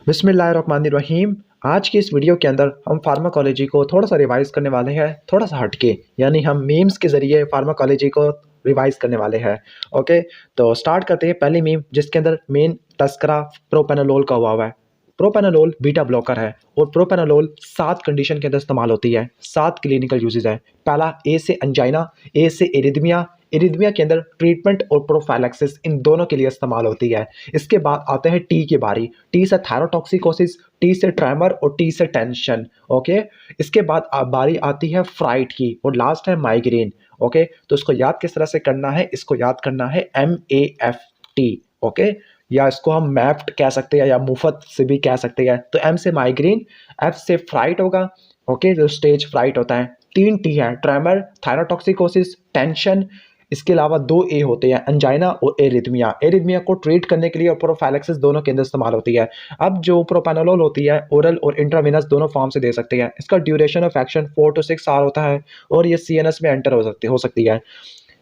बिस्मिल्लाहिर्रहमानिर्रहीम। आज की इस वीडियो के अंदर हम फार्माकोलॉजी को थोड़ा सा रिवाइज करने वाले हैं, थोड़ा सा हटके, यानी हम मीम्स के ज़रिए फार्माकोलॉजी को रिवाइज करने वाले हैं। ओके, तो स्टार्ट करते हैं पहली मीम, जिसके अंदर मेन तस्करा प्रोपेनोलोल का हुआ है। प्रोपेनोलोल बीटा ब्लॉकर है और प्रोपेनोलोल 7 कंडीशन के अंदर इस्तेमाल होती है, 7 क्लिनिकल यूजेज है। पहला, ए से अंजाइना, ए से एरिथमिया, एरिथमिया के अंदर ट्रीटमेंट और प्रोफाइलैक्सिस इन दोनों के लिए इस्तेमाल होती है। इसके बाद आते हैं टी की बारी, टी से थायरोटॉक्सिकोसिस, टी से ट्रेमर और टी से टेंशन। ओके, इसके बाद बारी आती है फ्राइट की और लास्ट है माइग्रेन। ओके, तो इसको याद किस तरह से करना है, इसको याद करना है MAFT। ओके, या इसको हम मैप्ट कह सकते हैं या मुफ्त से भी कह सकते हैं। तो एम से माइग्रेन, एफ से फ्राइट होगा। ओके, जो स्टेज फ्राइट होता है। 3 टी है, ट्रेमर, थायरोटॉक्सिकोसिस, टेंशन। इसके अलावा 2 ए होते हैं, अंजाइना और एरिथमिया। एरिथमिया को ट्रीट करने के लिए और प्रोफाइलैक्सिस दोनों के अंदर इस्तेमाल होती है। अब जो प्रोपेनोलोल होती है, ओरल और इंट्रावेनस दोनों फॉर्म से दे सकते हैं। इसका duration of action 4 to 6 hour होता है और ये CNS में एंटर हो सकती है।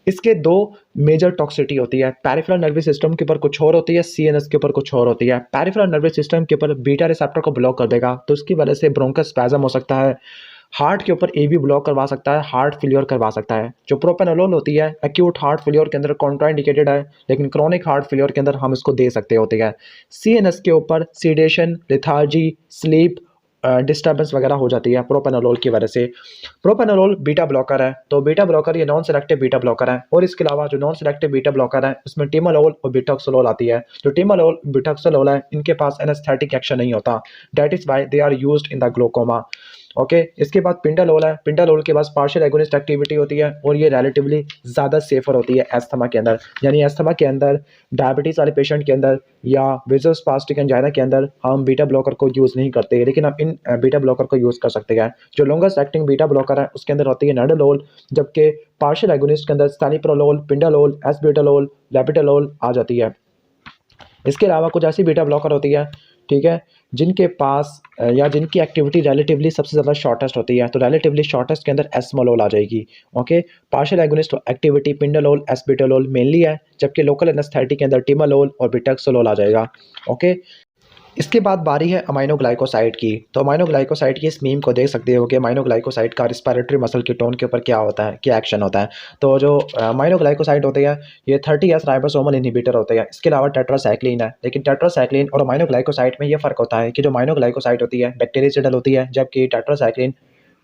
इसके 2 मेजर टॉक्सिटी होती है, पेरिफेरल नर्वस सिस्टम के ऊपर कुछ और होती है, CNS के ऊपर कुछ और होती है। पेरिफेरल नर्वस सिस्टम के ऊपर बीटा रिसेप्टर को ब्लॉक कर देगा, तो उसकी वजह से ब्रोंकोस्पैज्म हो सकता है। हार्ट के ऊपर AV ब्लॉक करवा सकता है, हार्ट फेलियर करवा सकता है। जो प्रोपेनोलोल होती है, एक्यूट हार्ट फेलियर के अंदर कॉन्ट्राइंडिकेटेड है, लेकिन क्रोनिक हार्ट फेलियर के अंदर हम इसको दे सकते होते हैं। CNS के ऊपर सीडेशन, लेथार्जी, स्लीप डिस्टर्बेंस वगैरह हो जाती है प्रोपेनोलोल की वजह से। प्रोपेनोलोल बीटा ब्लॉकर है, तो बीटा ब्लॉकर ये नॉन सेलेक्टिव बीटा ब्लॉकर है। और इसके अलावा जो नॉन सेलेक्टिव बीटा ब्लॉकर है, उसमें टिमालोल और बिटॉक्सोलोल आती है। जो टिमालोल बिटॉक्सोलोल है, इनके पास एनेस्थेटिक एक्शन नहीं होता, that is why they are used in the glaucoma. Okay, इसके बाद पिंडालोल है। पिंडालोल के पास पार्शियल एगोनिस्ट एक्टिविटी होती है और ये रिलेटिवली ज़्यादा सेफर होती है एस्थमा के अंदर। यानी एस्थमा के अंदर, डायबिटीज़ वाले पेशेंट के अंदर या विजोस्पास्टिक एंजाइना के अंदर हम बीटा ब्लॉकर को यूज़ नहीं करते, लेकिन हम इन बीटा ब्लॉकर को यूज़ कर सकते हैं। जो लॉन्गेस्ट एक्टिंग बीटा ब्लॉकर है, उसके अंदर होती है नडोलोल, जबकि पार्शियल एगोनिस्ट के अंदर सैनिप्रोलोल, पिंडालोल, एसब्यूटालोल, लेपिटालोल आ जाती है। इसके अलावा कुछ ऐसी बीटा ब्लॉकर होती है, ठीक है, जिनके पास या जिनकी एक्टिविटी रिलेटिवली सबसे ज़्यादा शॉर्टेस्ट होती है। तो रिलेटिवली शॉर्टेस्ट के अंदर एस्मोलोल आ जाएगी। Okay, partial agonist activity pindolol, acebutolol mainly है, जबकि लोकल एनेस्थेटिक के अंदर टिमालोल और बिटॉक्सोलोल आ जाएगा। ओके, इसके बाद बारी है अमाइनोग्लाइकोसाइड की। तो अमाइनोग्लाइकोसाइड की इस मीम को देख सकते हो कि अमाइनोग्लाइकोसाइड का रिस्पिरेटरी मसल की टोन के ऊपर क्या होता है, क्या एक्शन होता है। तो जो अमाइनोग्लाइकोसाइड होते हैं, ये 30S राइबोसोमल इनहिबिटर होते हैं। इसके अलावा टेट्रासाइक्लिन है, लेकिन टेट्रासाइक्लिन और अमाइनोग्लाइकोसाइड में ये फ़र्क होता है कि जो अमाइनोग्लाइकोसाइड होती है बैक्टीरियाइडल होती है, जबकि टेट्रासाइक्लिन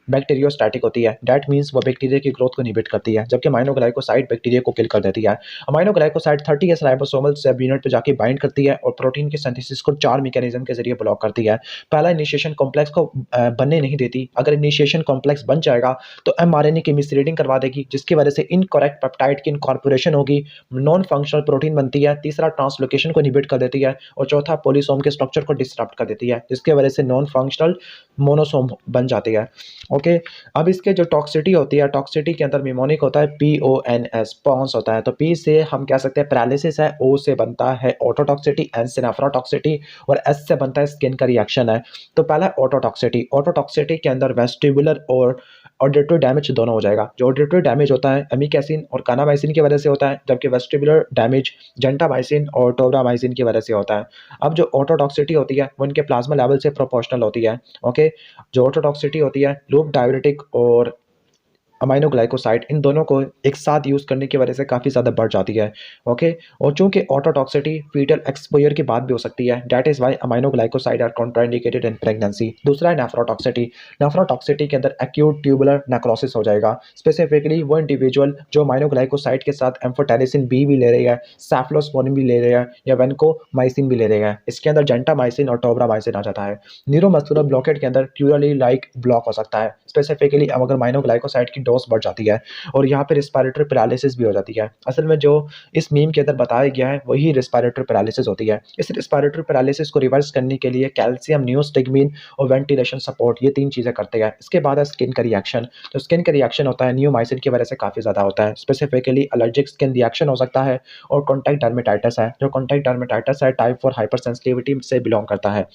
बैक्टीरियोस्टैटिक होती है। दैट मीन्स वो बैक्टीरिया की ग्रोथ को इनहिबिट करती है, जबकि अमाइनोग्लाइकोसाइड बैक्टीरिया को किल कर देती है। अमाइनोग्लाइकोसाइड 30S राइबोसोमल सब यूनिट पे जाके बाइंड करती है और प्रोटीन के सिंथेसिस को 4 मैकेनिज्म के जरिए ब्लॉक करती है। पहला, इनिशिएशन कॉम्प्लेक्स को बनने नहीं देती। अगर इनिशिएशन कॉम्प्लेक्स बन जाएगा तो mRNA की मिसरीडिंग करवा देगी, जिसकी वजह से इनकरेक्ट पेप्टाइड की इनकॉर्पोरेशन होगी, नॉन फंक्शनल प्रोटीन बनती है। तीसरा, ट्रांसलोकेशन को इनहिबिट कर देती है और चौथा, पॉलीसोम के स्ट्रक्चर को डिसरप्ट कर देती है, जिसकी वजह से नॉन फंक्शनल मोनोसोम बन जाती है। ओके, अब इसके जो टॉक्सिटी होती है, टॉक्सिटी के अंदर निमोनिक होता है PONS, पॉन्स होता है। तो P से हम कह सकते हैं पैरालिसिस है, O से बनता है ऑटोटॉक्सिटी, N से नेफ्रोटॉक्सिटी और S से बनता है स्किन का रिएक्शन है। तो पहला ऑटोटॉक्सिटी। ऑटोटॉक्सिटी के अंदर वेस्टिबुलर और ऑडिटरी डैमेज दोनों हो जाएगा। जो ऑडिटरी डैमेज होता है एमिकैसिन और कानामाइसिन की वजह से होता है, जबकि वेस्टिबुलर डैमेज जेंटामाइसिन और टोब्रामाइसिन की वजह से होता है। अब जो ऑटोटॉक्सिटी होती है वो इनके प्लाज्मा लेवल से प्रोपोर्शनल होती है। ओके, जो ऑटोटॉक्सिटी होती है, लूप डाययूरेटिक और अमाइनोग्लाइकोसाइड, इन दोनों को एक साथ यूज़ करने की वजह से काफ़ी ज़्यादा बढ़ जाती है। ओके, और चूंकि ऑटोटॉक्सिटी फीटल एक्सपोजर के बाद भी हो सकती है, that is why aminoglycoside are contraindicated in pregnancy. दूसरा है नेफ्रोटॉक्सिटी। नेफ्रोटॉक्सिटी के अंदर एक्यूट ट्यूबुलर नेक्रोसिस हो जाएगा। स्पेसिफिकली वो इंडिविजुअल जो अमाइनोग्लाइकोसाइड के साथ एम्फोटेरिसिन B भी ले रही है, सेफ्लोस्पोरिन भी ले रहे हैं या वेनकोमाइसिन भी ले रहे हैं, इसके अंदर जेंटामाइसिन और टोब्रामाइसिन आ जाता है। न्यूरोमस्कुलर ब्लॉकेट के अंदर ट्यूरली लाइक ब्लॉक हो सकता है, स्पेसिफिकली अगर अमाइनोग्लाइकोसाइड की डोज बढ़ जाती है और यहाँ पे रिस्पिरेटरी पैरालिसिस भी हो जाती है। असल में जो इस मीम के अंदर बताया गया है वही रिस्पिरेटरी पैरालिसिस होती है। इस रिस्पिरेटरी पैरालिसिस को रिवर्स करने के लिए कैल्शियम, नियोस्टिग्मीन और वेंटिलेशन सपोर्ट, ये 3 चीज़ें करते हैं। इसके बाद है स्किन का रिएक्शन। तो स्किन का रिएक्शन होता है नियोमाइसिन की वजह से काफ़ी ज़्यादा होता है, स्पेसिफिकली एलर्जिक स्किन रिएक्शन हो सकता है और कॉन्टैक्ट डर्मेटाइटिस है। जो कॉन्टैक्ट डर्मेटाइटिस है टाइप 4 हाइपर सेंसिटिविटी से बिलोंग करता है।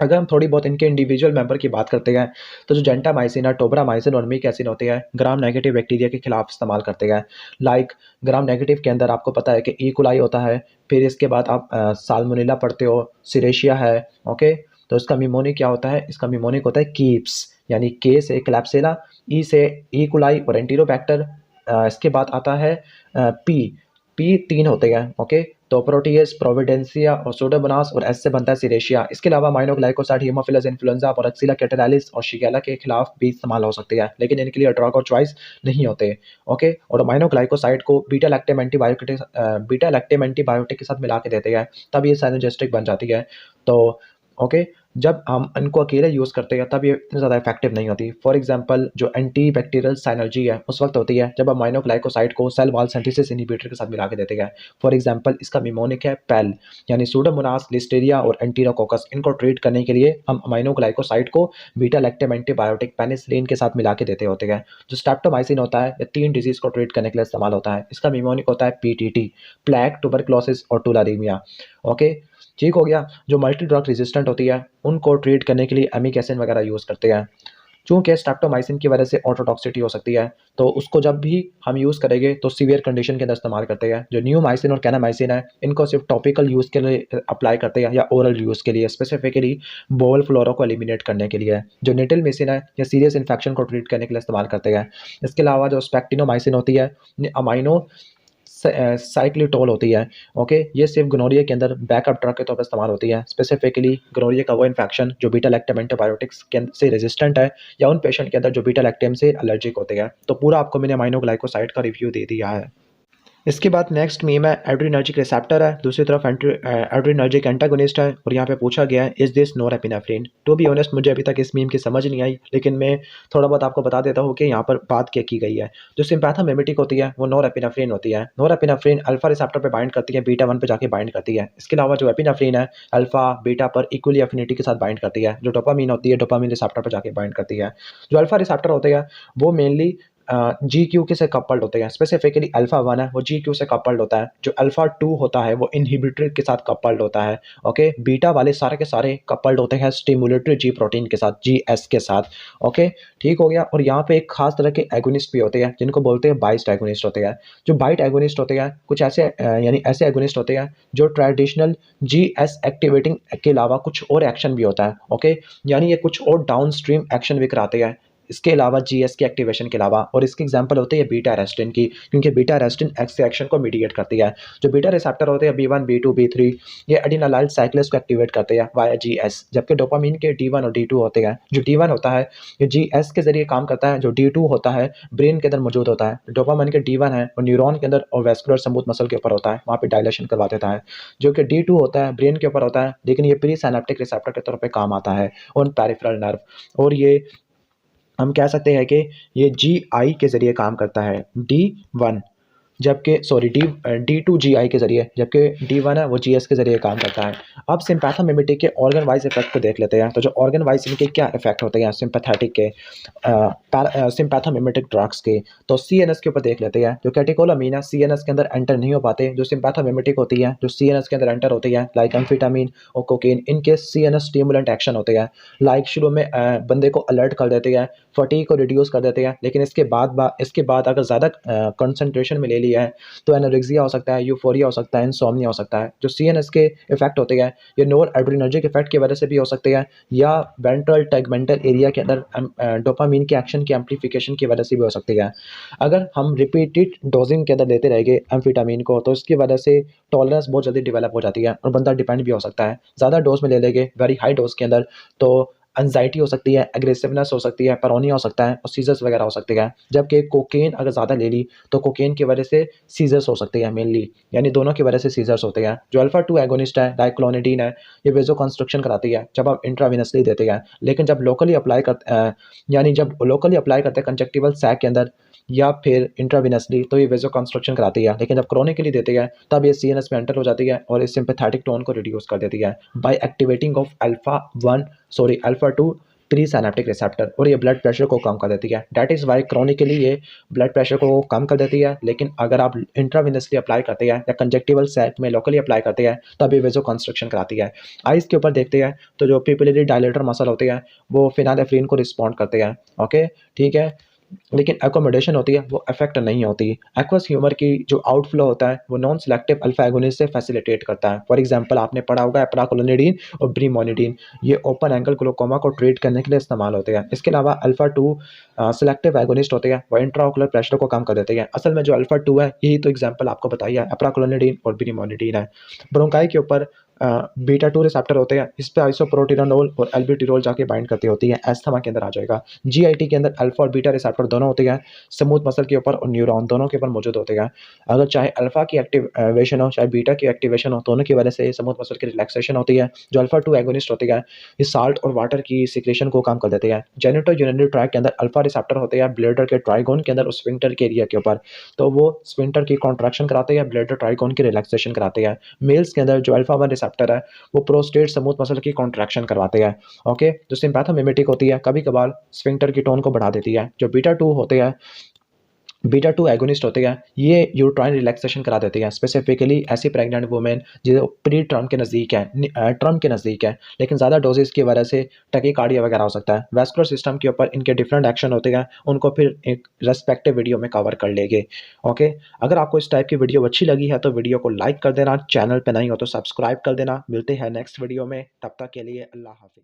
अगर हम थोड़ी बहुत इनके इंडिविजुअल मेंबर की बात करते हैं तो जो जेंटामाइसिन है, टोब्रामाइसिन और मिकासिन होती है, ग्राम नेगेटिव बैक्टीरिया के खिलाफ इस्तेमाल करते हैं। लाइक ग्राम नेगेटिव के अंदर आपको पता है कि ई कोलाई होता है, फिर इसके बाद आप साल्मोनेला पढ़ते हो, सिरेशिया है। ओके, तो इसका निमोनिक क्या होता है? इसका निमोनिक होता है कीप्स, यानी के से क्लैप्सिला, ई से ई कोलाई और एंटीरोबैक्टर। इसके बाद आता है पी, पी तीन होते हैं। ओके, तो प्रोटीएस, प्रोविडेंसिया और सूडोमोनास, और एस से बनता है सिरेशिया। इसके अलावा माइनोग्लाइकोसाइड हीमोफिलस इन्फ्लुएंजा, मोरक्सिला कैटरालिस और शिगेला के खिलाफ भी इस्तेमाल हो सकती है, लेकिन इनके लिए ड्रग और चॉइस नहीं होते। ओके, और माइनोग्लाइकोसाइड को बीटा लैक्टेम एंटीबायोटिक के साथ मिला के देते हैं, तब ये साइनोजेस्टिक बन जाती है। तो ओके, जब हम इनको अकेले यूज़ करते हैं तब ये इतनी ज़्यादा इफेक्टिव नहीं होती। फॉर एग्जांपल जो एंटी बैक्टीरियल साइनर्जी है उस वक्त होती है जब हम माइनोग्लाइकोसाइड को सेल वॉल सिंथेसिस इनहिबिटर के साथ मिला के देते हैं। फॉर एग्जांपल इसका निमोनिक है पेल, यानी सूडोमोनास, लिस्टेरिया और एंटीरोकोकस। इनको ट्रीट करने के लिए हम अमाइनोग्लाइकोसाइड को बीटा लैक्टेम एंटीबायोटिक पेनिसिलिन के साथ मिला के देते होते हैं। जो स्ट्रेप्टोमाइसिन होता है ये 3 डिजीज को ट्रीट करने के लिए इस्तेमाल होता है। इसका निमोनिक होता है पीटीटी, प्लेग, ट्यूबरकुलोसिस और टुलारीमिया। ओके, ठीक हो गया। जो मल्टी ड्रग रेजिस्टेंट होती है उनको ट्रीट करने के लिए एमिकेसिन वगैरह यूज़ करते हैं। चूँकि स्ट्रेप्टोमाइसिन की वजह से ऑटोटॉक्सिटी हो सकती है, तो उसको जब भी हम यूज़ करेंगे तो सीवियर कंडीशन के अंदर इस्तेमाल करते हैं। जो न्यूमाइसिन और कैनामाइसिन है इनको सिर्फ टॉपिकल यूज़ के लिए अप्लाई करते हैं या ओरल यूज़ के लिए, स्पेसिफिकली बोल फ्लोरा को एलिमिनेट करने के लिए। जो निटिलमिसिन है या सीरियस इन्फेक्शन को ट्रीट करने के लिए इस्तेमाल करते हैं। इसके अलावा जो स्पेक्टिनोमाइसिन होती है, अमाइनो साइक्लिटोल होती है। ओके, ये सिर्फ गोनोरिया के अंदर बैकअप ड्रग के तौर पर इस्तेमाल होती है। स्पेसिफिकली गोनोरिया का वो इन्फेक्शन जो बीटा लैक्टम एंटीबायोटिक्स के से रेजिस्टेंट है, या उन पेशेंट के अंदर जो बीटा लैक्टम से एलर्जिक होते हैं। तो पूरा आपको मैंने अमाइनोग्लाइकोसाइड का रिव्यू दे दिया है। इसके बाद नेक्स्ट मीम है एड्रीनर्जिक रिसेप्टर है, दूसरी तरफ एड्रीनर्जिक एंटागोनिस्ट है, और यहाँ पे पूछा गया है is this norepinephrine. To be honest मुझे अभी तक इस मीम की समझ नहीं आई, लेकिन मैं थोड़ा बहुत आपको बता देता हूँ कि यहाँ पर बात क्या की गई है। जो सिम्पैथोमिमेटिक होती है वो नोरेपिनेफ्रिन होती है। नोरेपिनेफ्रिन अल्फा रिसेप्टर पर बाइंड करती है, बीटा 1 पे जाके बाइंड करती है। इसके अलावा जो एपिनेफ्रिन है अल्फा बीटा पर इक्वली एफिनिटी के साथ बाइंड करती है। जो डोपामीन होती है डोपामीन रिसेप्टर पर जाके बाइंड करती है। जो अल्फा रिसेप्टर होते हैं वो मेनली जी क्यू के से कपल्ड होते हैं। स्पेसिफिकली अल्फा 1 है वो जी क्यू से कपल्ड होता है। जो अल्फा 2 होता है वो इनहिबिटर के साथ कपल्ड होता है। ओके, बीटा वाले सारे के सारे कपल्ड होते हैं स्टिमुलेटरी जी प्रोटीन के साथ, जी एस के साथ। ओके, ठीक हो गया। और यहाँ पे एक खास तरह के एगोनिस्ट भी होते हैं जिनको बोलते हैं बाइस्ट एगोनिस्ट होते हैं। जो बाइट एगोनिस्ट होते हैं कुछ ऐसे यानी ऐसे एगोनिस्ट होते हैं जो ट्रेडिशनल जी एस एक्टिवेटिंग के अलावा कुछ और एक्शन भी होता है। ओके, यानी ये कुछ और डाउन स्ट्रीम एक्शन भी कराते हैं इसके अलावा जीएस की एक्टिवेशन के अलावा। और इसकी एग्जांपल होती है बीटा एरेस्टिन की, क्योंकि बीटा एरेस्टिन एक्स एक्शन को मीडिएट करती है। जो बीटा रिसेप्टर होते हैं B1 B2 B3 ये एडिनालाइल साइक्लेस को एक्टिवेट करते हैं वाया जीएस, जबकि डोपामीन के D1 और D2 होते हैं। जो D1 होता है ये जीएस के जरिए काम करता है, जो D2 होता है ब्रेन के अंदर मौजूद होता है। डोपामाइन के D1 है और न्यूरॉन के अंदर और वेस्कुलर स्मूथ मसल के ऊपर होता है, वहाँ पे डायलेशन करवा देता है। जो कि D2 होता है ब्रेन के ऊपर होता है, लेकिन ये प्री साइनेप्टिक रिसेप्टर के तौर पर काम आता है ऑन पेरिफेरल नर्व। और ये हम कह सकते हैं कि ये GI के ज़रिए काम करता है, D1, जबकि सॉरी D2 GI के ज़रिए, जबकि D1 है वो GS के ज़रिए काम करता है। अब सिम्पैथोमिमेटिक के ऑर्गन वाइज इफेक्ट को देख लेते हैं। तो जो ऑर्गन वाइज इनके क्या इफेक्ट होते हैं सिंपैथेटिक के सिम्पैथोमिमेटिक ड्रग्स के, तो CNS के ऊपर देख लेते हैं। जो कैटेकोलामीन है CNS के अंदर एंटर नहीं हो पाते, जो सिम्पैथोमिमेटिक होती है जो CNS के अंदर एंटर होती है, लाइक एम्फेटामिन और कोकेन, इनके CNS स्टिमुलेंट एक्शन होते हैं। लाइक शुरू में बंदे को अलर्ट कर देते हैं, फटीग को रिड्यूस कर देते हैं, लेकिन इसके बाद अगर ज़्यादा कंसंट्रेशन में ले लिया है तो एनोरेक्सिया हो सकता है, यूफोरिया हो सकता है, इंसोम्निया हो सकता है। जो CNS के इफेक्ट होते हैं ये नोर एड्रीनर्जिक इफेक्ट की वजह से भी हो सकते हैं, या वेंट्रल टैगमेंटल एरिया के अंदर डोपामीन के एक्शन की एम्प्लीफिकेशन की वजह से भी हो सकती है। अगर हम रिपीटेड डोजिंग के अंदर देते रहेंगे एम्फेटामिन को तो इसकी वजह से टॉलरेंस बहुत जल्दी डेवलप हो जाती है और बंदा डिपेंड भी हो सकता है। ज़्यादा डोज में ले लेंगे वेरी हाई डोज के अंदर तो एंजाइटी हो सकती है, एग्रेसिवनेस हो सकती है, पैरोनिया हो सकता है और सीजर्स वगैरह हो सकते हैं। जबकि कोकेन अगर ज़्यादा ले ली तो कोकेन की वजह से सीजर्स हो सकते हैं मेनली, यानी दोनों की वजह से सीजर्स होते हैं। जो अल्फा 2 एगोनिस्ट है डाइक्लोनिडीन है ये वेजो कंस्ट्रक्शन कराती है जब आप इंट्रावेनसली देते हैं, लेकिन जब लोकली अप्लाई करते हैं कंजक्टिवल सैक के अंदर या फिर इंट्रावेनसली तो ये वेजो कंस्ट्रक्शन कराती है, लेकिन जब क्रोनिकली देते हैं तब ये CNS में एंटर हो जाती है और इस सिंपैथेटिक टोन को रिड्यूस कर देती है by activating of alpha 2 presynaptic receptor, और ये ब्लड प्रेशर को कम कर देती है। दैट इज़ वाई क्रॉनिकली ये ब्लड प्रेशर को कम कर देती है। लेकिन अगर आप इंट्रावेनसली अप्लाई करते हैं या कंजक्टिवल साइट में लोकली अप्लाई करते हैं तब ये वेजो कंस्ट्रक्शन कराती है। आइज़ के ऊपर देखते हैं तो जो पिपिलरी डायलेटर मसल होते हैं वो फिनालेफ्रिन को रिस्पॉन्ड करते हैं। ओके, ठीक है। लेकिन एकोमोडेशन होती है वो अफेक्ट नहीं होती। एक्वस ह्यूमर की जो आउटफ्लो होता है वो नॉन सेलेक्टिव अल्फा एगोनिस्ट से फैसिलिटेट करता है। फॉर एग्जांपल आपने पढ़ा होगा एप्राक्लोनिडीन और ब्रीमोनिडीन, ये ओपन एंगल ग्लोकोमा को ट्रीट करने के लिए इस्तेमाल होते हैं। इसके अलावा अल्फा 2 सेलेक्टिव एगोनिस्ट होते हैं, वो इंट्राओकुलर प्रेशर को कम कर देते हैं। असल में जो अल्फा 2 है यही तो एग्जाम्पल आपको बताइए एप्राक्लोनिडीन और ब्रीमोनिडीन है। ब्रोंकाई के ऊपर बीटा 2 रिसेप्टर होते हैं, इस पे आइसोप्रोटिनोल और एल्ब्यूटिरोल जाके बाइंड करती होती है। एस्थमा के अंदर आ जाएगा। जीआईटी के अंदर अल्फा और बीटा रिसेप्टर दोनों होते हैं, स्मूथ मसल के ऊपर और न्यूरॉन दोनों के ऊपर मौजूद होते हैं। अगर चाहे अल्फा की एक्टिवेशन हो चाहे बीटा की एक्टिवेशन हो, दोनों की वजह से स्मूथ मसल की रिलैक्सेशन होती है। जो अल्फा 2 एगोनिस्ट होती है ये साल्ट और वाटर की सिक्रेशन को कम कर देते हैं। जेनिटो यूरिनरी ट्रैक्ट के अंदर अल्फा रिसेप्टर होते हैं ब्लैडर के ट्राइगोन के अंदर और स्फिंक्टर के एरिया के ऊपर, तो वो स्फिंक्टर की कॉन्ट्रैक्शन कराते हैं, ब्लैडर ट्राइगोन की रिलैक्सेशन कराते हैं। मेल्स के अंदर जो अल्फा 1 रिसेप्टर है वो प्रोस्टेट स्मूथ मसल की कॉन्ट्रैक्शन करवाते हैं। ओके, जो सिम्पैथोमिमेटिक होती है कभी कभार स्फिंक्टर की टोन को बढ़ा देती है। जो बीटा 2 होते हैं, बीटा 2 एगोनिस्ट होते हैं, ये यूट्राइन रिलैक्सेशन करा देते हैं। स्पेसिफिकली ऐसी प्रेग्नेंट वुमेन जो प्री टर्म के नज़दीक है, टर्म के नज़दीक है, लेकिन ज़्यादा डोजेस की वजह से टकीकार्डिया वगैरह हो सकता है। वैस्कुलर सिस्टम के ऊपर इनके डिफरेंट एक्शन होते हैं, उनको फिर एक रेस्पेक्टिव वीडियो में कवर कर लेंगे। ओके, अगर आपको इस टाइप की वीडियो अच्छी लगी है तो वीडियो को लाइक कर देना, चैनल पे नहीं हो तो सब्सक्राइब कर देना। मिलते हैं नेक्स्ट वीडियो में, तब तक के लिए अल्लाह हाफिज़।